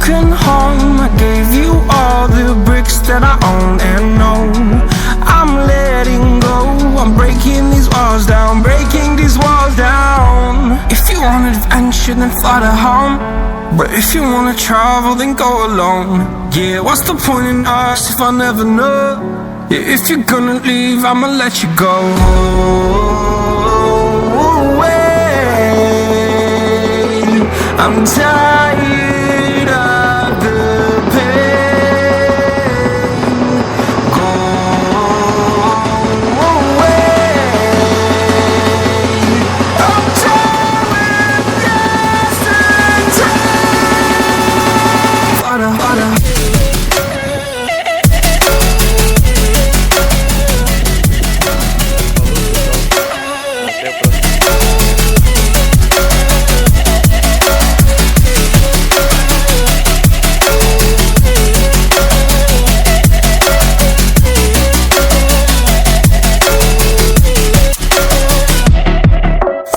broken home. I gave you all the bricks that I own and know. I'm letting go, I'm breaking these walls down, breaking these walls down. If you want adventure, then fly to home. But if you wanna travel, then go alone. Yeah, what's the point in us if I never know? Yeah, if you're gonna leave, I'ma let you go. I'm tired of the pain. Go away. I'm tired with yesterday. Harder, harder.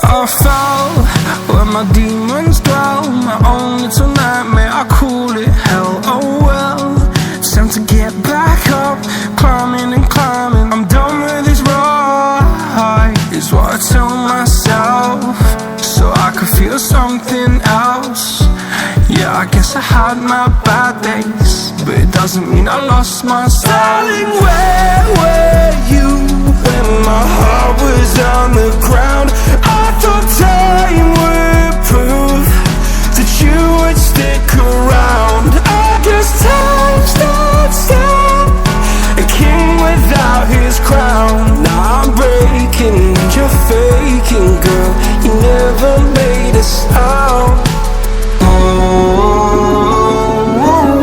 I fell where my demons dwell. My own little nightmare, I call it hell. Oh well, it's time to get back up. Climbing and climbing, I'm done with this ride, is what I tell myself, so I could feel something else. Yeah, I guess I had my bad days, but it doesn't mean I lost my style. Darling, where were you when my heart was on the ground? I thought time would prove that you would stick around. I guess time stood still, a king without his crown. Now I'm breaking and you're faking, girl. You never made a sound. Oh,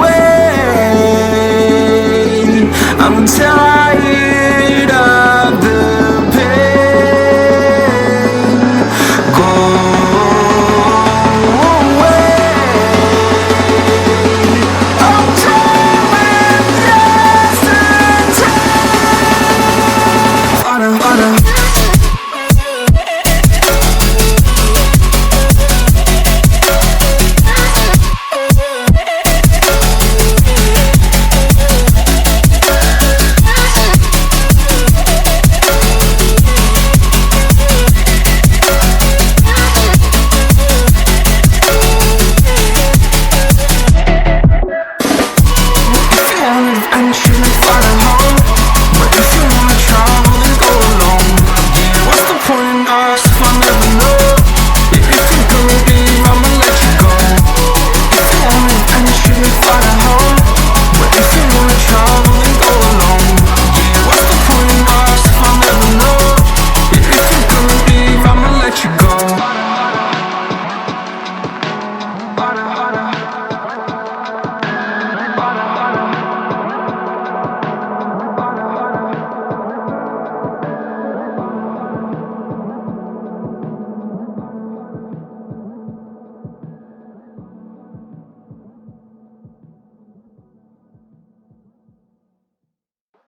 wait, I'm tired of the pain. Go away. I'm tired with yesterday. Harder, harder. And she fly home.